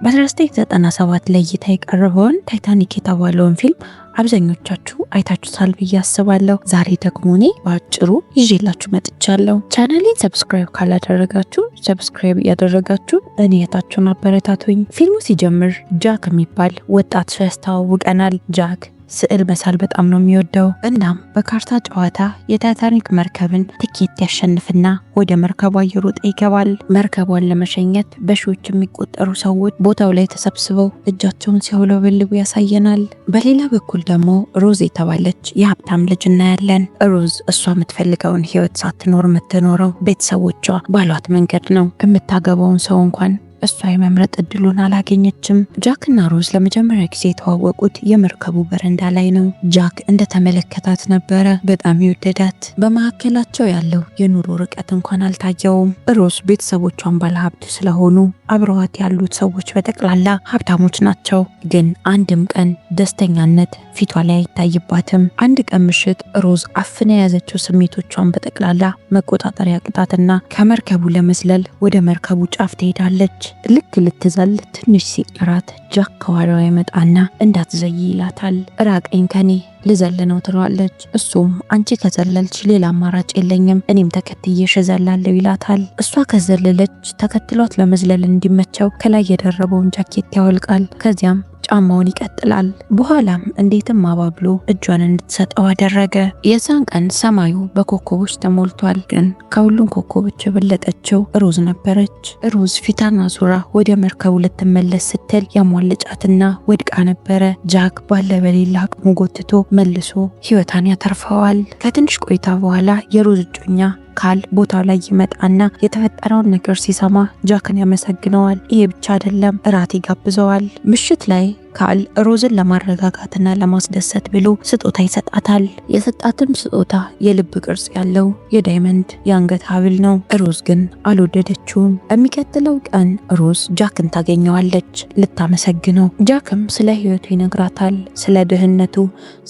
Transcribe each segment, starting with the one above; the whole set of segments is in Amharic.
በ1997 ላይ የቀረበውን ታይታኒክ የተባለውን ፊልም አብዛኞቻችሁ አይታችሁታል ብዬ አስባለሁ። ዛሬ ደግሞ እኔ በአጭሩ ይዤላችሁ መጥቻለሁ። ቻናሌን ሰብስክራይብ ካላደረጋችሁ ሰብስክራይብ ያደረጋችሁ እኔ የታችሁን አበረታቱኝ። ፊልሙ ሲጀምር ጃክ የሚባል ወጣት ሰው ያስተዋውቀናል። ጃክ ስዕል መሳል በጣም ነው የሚወደው። እናም በካርታ ጨዋታ የታይታኒክ መርከብን ትኬት ያሸንፍና ወደ መርከቧ እየሮጠ ይገባል። መርከቧን ለመሸኘት በሺዎች የሚቆጠሩ ሰዎች ቦታው ላይ ተሰብስበው እጃቸውን ሲያውለበልቡ ያሳየናል። በሌላ በኩል ደግሞ ሮዝ የተባለች የሀብታም ልጅ እናያለን። ሮዝ እሷ የምትፈልገውን ህይወት ሳትኖር የምትኖረው ቤተሰቦቿ ባሏት መንገድ ነው። የምታገባውን ሰው እንኳን እሷ የመምረጥ እድሉን አላገኘችም። ጃክና ሮዝ ለመጀመሪያ ጊዜ የተዋወቁት የመርከቡ በረንዳ ላይ ነው። ጃክ እንደተመለከታት ነበረ በጣም ይወደዳት። በመካከላቸው ያለው የኑሮ ርቀት እንኳን አልታየውም። ሮዝ ቤተሰቦቿን ባለሀብት ስለሆኑ አብረዋት ያሉት ሰዎች በጠቅላላ ሀብታሞች ናቸው። ግን አንድም ቀን ደስተኛነት ፊቷ ላይ አይታይባትም። አንድ ቀን ምሽት ሮዝ አፍና የያዘችው ስሜቶቿን በጠቅላላ መቆጣጠር ያቅጣትና ከመርከቡ ለመዝለል ወደ መርከቡ ጫፍ ትሄዳለች። ልክ ልትዘል ትንሽ ሲቀራት ጃክ ከኋላዋ ይመጣና እንዳትዘይ ይላታል። ራቀኝ ከኔ ልዘል ነው ትለዋለች። እሱም አንቺ ከዘለልች ሌላ አማራጭ የለኝም እኔም ተከትዬሽ እዘላለሁ ይላታል። እሷ ከዘለለች ተከትሏት ለመዝለል እንዲመቸው ከላይ የደረበውን ጃኬት ያወልቃል። ከዚያም ጫማውን ይቀጥላል። በኋላም እንዴትም አባብሎ እጇን እንድትሰጠው አደረገ። የዛን ቀን ሰማዩ በኮከቦች ተሞልቷል። ግን ከሁሉም ኮከቦች የበለጠችው ሮዝ ነበረች። ሮዝ ፊቷን አዙራ ወደ መርከቡ ልትመለስ ስትል ያሟለጫትና ወድቃ ነበረ። ጃክ ባለ በሌላ አቅሙ ጎትቶ መልሶ ህይወቷን ያተርፈዋል። ከትንሽ ቆይታ በኋላ የሮዝ እጮኛ ካል ቦታው ላይ ይመጣና የተፈጠረውን ነገር ሲሰማ ጃክን ያመሰግነዋል። ይሄ ብቻ አይደለም፣ እራት ይጋብዘዋል። ምሽት ላይ ካል ሮዝን ለማረጋጋትና ለማስደሰት ብሎ ስጦታ ይሰጣታል። የሰጣትም ስጦታ የልብ ቅርጽ ያለው የዳይመንድ የአንገት ሐብል ነው። ሮዝ ግን አልወደደችውም። የሚቀጥለው ቀን ሮዝ ጃክን ታገኘዋለች ልታመሰግነው። ጃክም ስለ ህይወቱ ይነግራታል፣ ስለ ድህነቱ፣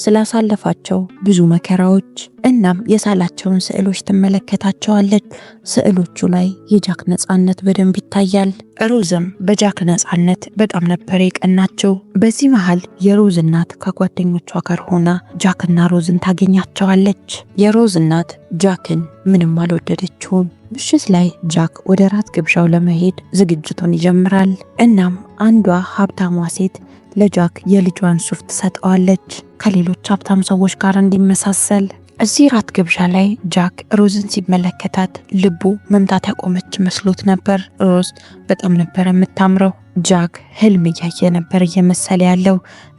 ስላሳለፋቸው ብዙ መከራዎች። እናም የሳላቸውን ስዕሎች ትመለከታቸዋለች። ስዕሎቹ ላይ የጃክ ነጻነት በደንብ ይታያል። ሮዝም በጃክ ነጻነት በጣም ነበር የቀናቸው። በዚህ መሃል የሮዝ እናት ከጓደኞቿ ጋር ሆና ጃክና ሮዝን ታገኛቸዋለች። የሮዝ እናት ጃክን ምንም አልወደደችውም። ምሽት ላይ ጃክ ወደ ራት ግብዣው ለመሄድ ዝግጅቱን ይጀምራል። እናም አንዷ ሀብታሟ ሴት ለጃክ የልጇን ሱፍ ትሰጠዋለች ከሌሎች ሀብታም ሰዎች ጋር እንዲመሳሰል። እዚህ ራት ግብዣ ላይ ጃክ ሮዝን ሲመለከታት ልቡ መምታት ያቆመች መስሎት ነበር። ሮዝ በጣም ነበር የምታምረው። ጃክ ህልም እያየ ነበር እየመሰለ ያለው።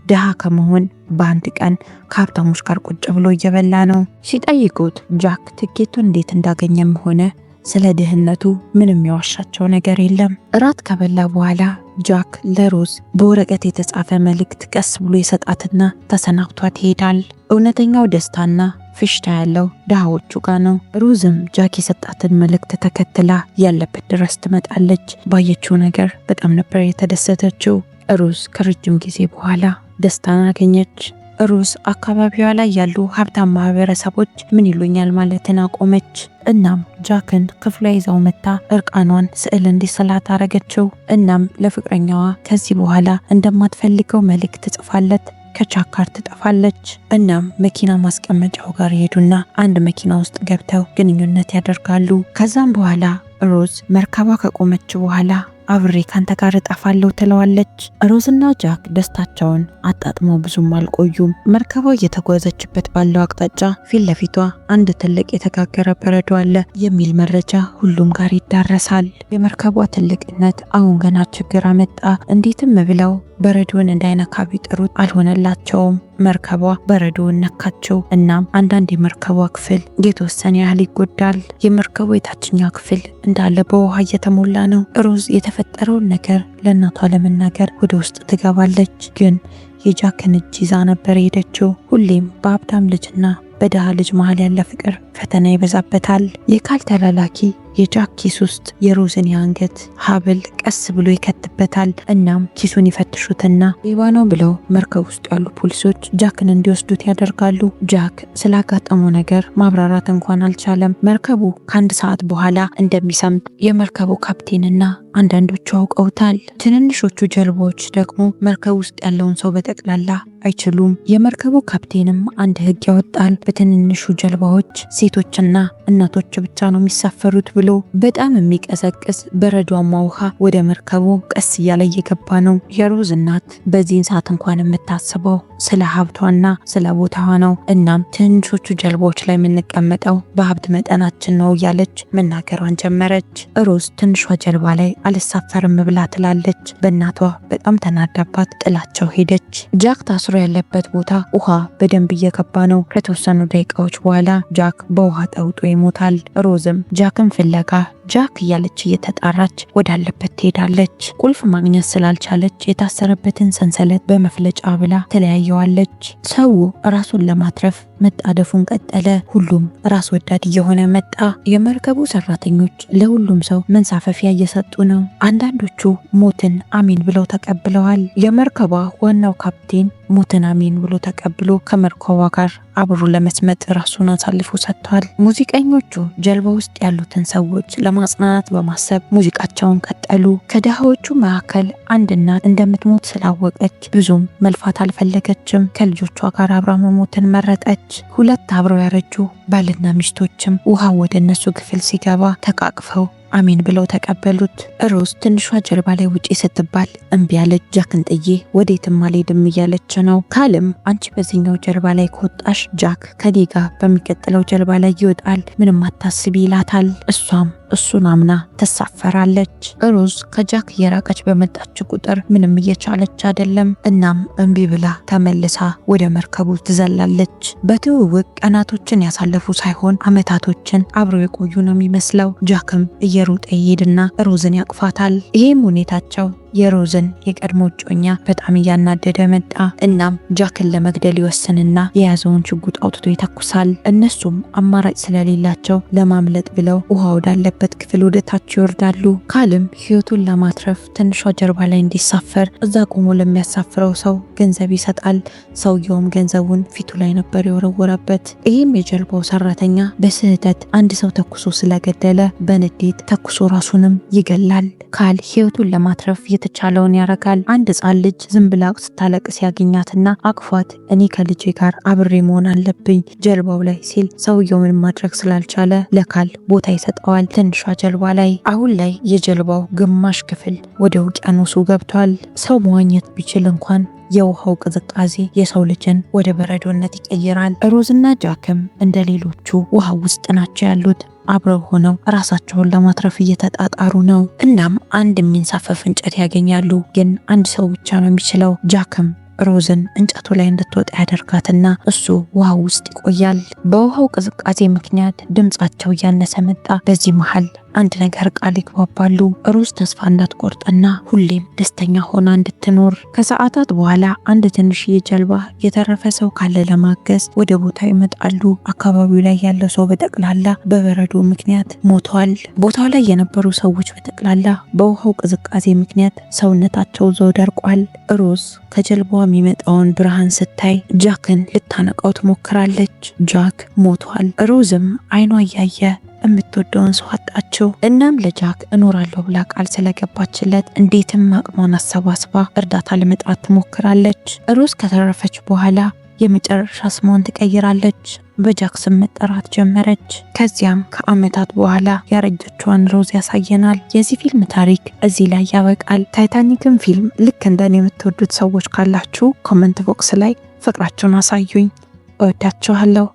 ድሃ ከመሆን በአንድ ቀን ከሀብታሞች ጋር ቁጭ ብሎ እየበላ ነው። ሲጠይቁት ጃክ ትኬቱን እንዴት እንዳገኘም ሆነ ስለ ድህነቱ ምንም ያዋሻቸው ነገር የለም። እራት ከበላ በኋላ ጃክ ለሮዝ በወረቀት የተጻፈ መልእክት ቀስ ብሎ የሰጣትና ተሰናብቷት ይሄዳል። እውነተኛው ደስታና ፍሽታ ያለው ድሃዎቹ ጋር ነው። ሮዝም ጃክ የሰጣትን መልእክት ተከትላ ያለበት ድረስ ትመጣለች። ባየችው ነገር በጣም ነበር የተደሰተችው። ሮዝ ከረጅም ጊዜ በኋላ ደስታን አገኘች። ሮዝ አካባቢዋ ላይ ያሉ ሀብታም ማህበረሰቦች ምን ይሉኛል ማለትን አቆመች። እናም ጃክን ክፍሏ ይዛው መታ እርቃኗን ስዕል እንዲስላት አረገችው። እናም ለፍቅረኛዋ ከዚህ በኋላ እንደማትፈልገው መልእክት ጽፋለት ከጃክ ጋር ትጠፋለች። እናም መኪና ማስቀመጫው ጋር ሄዱና አንድ መኪና ውስጥ ገብተው ግንኙነት ያደርጋሉ። ከዛም በኋላ ሮዝ መርከቧ ከቆመች በኋላ አብሬ ካንተ ጋር እጠፋለሁ ትለዋለች። ሮዝና ጃክ ደስታቸውን አጣጥመው ብዙም አልቆዩም። መርከቧ እየተጓዘችበት ባለው አቅጣጫ ፊት ለፊቷ አንድ ትልቅ የተጋገረ በረዶ አለ የሚል መረጃ ሁሉም ጋር ይዳረሳል። የመርከቧ ትልቅነት አሁን ገና ችግር አመጣ። እንዴትም ብለው በረዶውን እንዳይነካ ቢጥሩት አልሆነላቸውም። መርከቧ በረዶውን ነካቸው። እናም አንዳንድ የመርከቧ ክፍል የተወሰነ ያህል ይጎዳል። የመርከቧ የታችኛው ክፍል እንዳለ በውሃ እየተሞላ ነው። ሮዝ የተፈጠረውን ነገር ለእናቷ ለመናገር ወደ ውስጥ ትገባለች። ግን የጃክን እጅ ይዛ ነበር ሄደችው። ሁሌም በሀብታም ልጅና በድሃ ልጅ መሃል ያለ ፍቅር ፈተና ይበዛበታል። የካል ተላላኪ የጃክ ኪስ ውስጥ የሮዝን የአንገት ሀብል ቀስ ብሎ ይከትበታል። እናም ኪሱን ይፈትሹትና ሌባ ነው ብለው መርከብ ውስጥ ያሉ ፖሊሶች ጃክን እንዲወስዱት ያደርጋሉ። ጃክ ስላጋጠመው ነገር ማብራራት እንኳን አልቻለም። መርከቡ ከአንድ ሰዓት በኋላ እንደሚሰምጥ የመርከቡ ካፕቴንና አንዳንዶቹ አውቀውታል። ትንንሾቹ ጀልባዎች ደግሞ መርከብ ውስጥ ያለውን ሰው በጠቅላላ አይችሉም። የመርከቡ ካፕቴንም አንድ ሕግ ያወጣል። በትንንሹ ጀልባዎች ሴቶችና እናቶች ብቻ ነው የሚሳፈሩት ብሎ በጣም የሚቀሰቅስ በረዷማ ውሃ ወደ መርከቡ ቀስ እያለ እየገባ ነው። የሮዝ እናት በዚህን ሰዓት እንኳን የምታስበው ስለ ሀብቷና ስለ ቦታዋ ነው። እናም ትንንሾቹ ጀልባዎች ላይ የምንቀመጠው በሀብት መጠናችን ነው እያለች መናገሯን ጀመረች። ሮዝ ትንሿ ጀልባ ላይ አልሳፈርም ብላ ትላለች። በእናቷ በጣም ተናዳባት ጥላቸው ሄደች። ጃክ ታስሮ ያለበት ቦታ ውሃ በደንብ እየገባ ነው። ከተወሰኑ ደቂቃዎች በኋላ ጃክ በውሃ ጠውጦ ይሞታል። ሮዝም ጃክን ፍለጋ ጃክ እያለች እየተጣራች ወዳለበት ትሄዳለች። ቁልፍ ማግኘት ስላልቻለች የታሰረበትን ሰንሰለት በመፍለጫ ብላ ተለያየዋለች። ሰው ራሱን ለማትረፍ መጣደፉን ቀጠለ። ሁሉም ራስ ወዳድ እየሆነ መጣ። የመርከቡ ሰራተኞች ለሁሉም ሰው መንሳፈፊያ እየሰጡ ነው። አንዳንዶቹ ሞትን አሜን ብለው ተቀብለዋል። የመርከቧ ዋናው ካፕቴን ሞትን አሜን ብሎ ተቀብሎ ከመርከቧ ጋር አብሮ ለመስመጥ ራሱን አሳልፎ ሰጥቷል። ሙዚቀኞቹ ጀልባ ውስጥ ያሉትን ሰዎች ለማጽናናት በማሰብ ሙዚቃቸውን ቀጠሉ። ከድሃዎቹ መካከል አንድ እናት እንደምትሞት ስላወቀች ብዙም መልፋት አልፈለገችም። ከልጆቿ ጋር አብራ መሞትን መረጠች። ሁለት አብረው ያረጁ ባልና ሚስቶችም ውሃ ወደ እነሱ ክፍል ሲገባ ተቃቅፈው አሜን ብለው ተቀበሉት። ሮዝ ትንሿ ጀልባ ላይ ውጪ ስትባል እምቢ ያለች። ጃክን ጥዬ ወዴትም አልሄድም እያለች ነው። ካልም አንቺ በዚህኛው ጀልባ ላይ ከወጣሽ ጃክ ከኔ ጋር በሚቀጥለው ጀልባ ላይ ይወጣል፣ ምንም አታስቢ ይላታል። እሷም እሱን አምና ትሳፈራለች። ሮዝ ከጃክ እየራቀች በመጣች ቁጥር ምንም እየቻለች አይደለም። እናም እምቢ ብላ ተመልሳ ወደ መርከቡ ትዘላለች። በትውውቅ ቀናቶችን ያሳለፉ ሳይሆን አመታቶችን አብረው የቆዩ ነው የሚመስለው። ጃክም እየሮጠ ይሄድና ሮዝን ያቅፋታል። ይሄም ሁኔታቸው የሮዝን የቀድሞ እጮኛ በጣም እያናደደ መጣ። እናም ጃክን ለመግደል ይወስንና የያዘውን ሽጉጥ አውጥቶ ይተኩሳል። እነሱም አማራጭ ስለሌላቸው ለማምለጥ ብለው ውሃ ወዳለበት ክፍል ወደ ታች ይወርዳሉ። ካልም ህይወቱን ለማትረፍ ትንሿ ጀርባ ላይ እንዲሳፈር እዛ ቆሞ ለሚያሳፍረው ሰው ገንዘብ ይሰጣል። ሰውየውም ገንዘቡን ፊቱ ላይ ነበር የወረወረበት። ይህም የጀልባው ሰራተኛ በስህተት አንድ ሰው ተኩሶ ስለገደለ በንዴት ተኩሶ ራሱንም ይገላል። ካል ህይወቱን ለማትረፍ የተቻለውን ያረጋል። አንድ ህጻን ልጅ ዝም ብላ ስታለቅስ ያገኛትና አቅፏት እኔ ከልጄ ጋር አብሬ መሆን አለብኝ ጀልባው ላይ ሲል ሰውየው ምን ማድረግ ስላልቻለ ለካል ቦታ ይሰጠዋል ትንሿ ጀልባ ላይ። አሁን ላይ የጀልባው ግማሽ ክፍል ወደ ውቅያኖሱ ገብቷል። ሰው መዋኘት ቢችል እንኳን የውሃው ቅዝቃዜ የሰው ልጅን ወደ በረዶነት ይቀይራል። ሮዝና ጃክም እንደ ሌሎቹ ውሃ ውስጥ ናቸው ያሉት። አብረው ሆነው ራሳቸውን ለማትረፍ እየተጣጣሩ ነው። እናም አንድ የሚንሳፈፍ እንጨት ያገኛሉ። ግን አንድ ሰው ብቻ ነው የሚችለው። ጃክም ሮዝን እንጨቱ ላይ እንድትወጣ ያደርጋትና እሱ ውሃ ውስጥ ይቆያል። በውሃው ቅዝቃዜ ምክንያት ድምጻቸው እያነሰ መጣ። በዚህ መሃል አንድ ነገር ቃል ይግባባሉ። ሮዝ ተስፋ እንዳትቆርጥና ሁሌም ደስተኛ ሆና እንድትኖር። ከሰዓታት በኋላ አንድ ትንሽዬ ጀልባ የተረፈ ሰው ካለ ለማገዝ ወደ ቦታው ይመጣሉ። አካባቢው ላይ ያለው ሰው በጠቅላላ በበረዶ ምክንያት ሞቷል። ቦታው ላይ የነበሩ ሰዎች በጠቅላላ በውሃው ቅዝቃዜ ምክንያት ሰውነታቸው ዘው ደርቋል። ሮዝ ከጀልባዋ የሚመጣውን ብርሃን ስታይ ጃክን ልታነቃው ትሞክራለች። ጃክ ሞቷል። ሮዝም አይኗ እያየ የምትወደውን ሰው አጣችው። እናም ለጃክ እኖራለሁ ብላ ቃል ስለገባችለት እንዴትም አቅሟን አሰባስባ እርዳታ ለመጥራት ትሞክራለች። ሮዝ ከተረፈች በኋላ የመጨረሻ ስሟን ትቀይራለች። በጃክ ስም መጠራት ጀመረች። ከዚያም ከአመታት በኋላ ያረጀችዋን ሮዝ ያሳየናል። የዚህ ፊልም ታሪክ እዚህ ላይ ያበቃል። ታይታኒክን ፊልም ልክ እንደኔ የምትወዱት ሰዎች ካላችሁ ኮመንት ቦክስ ላይ ፍቅራችሁን አሳዩኝ። እወዳችኋለሁ።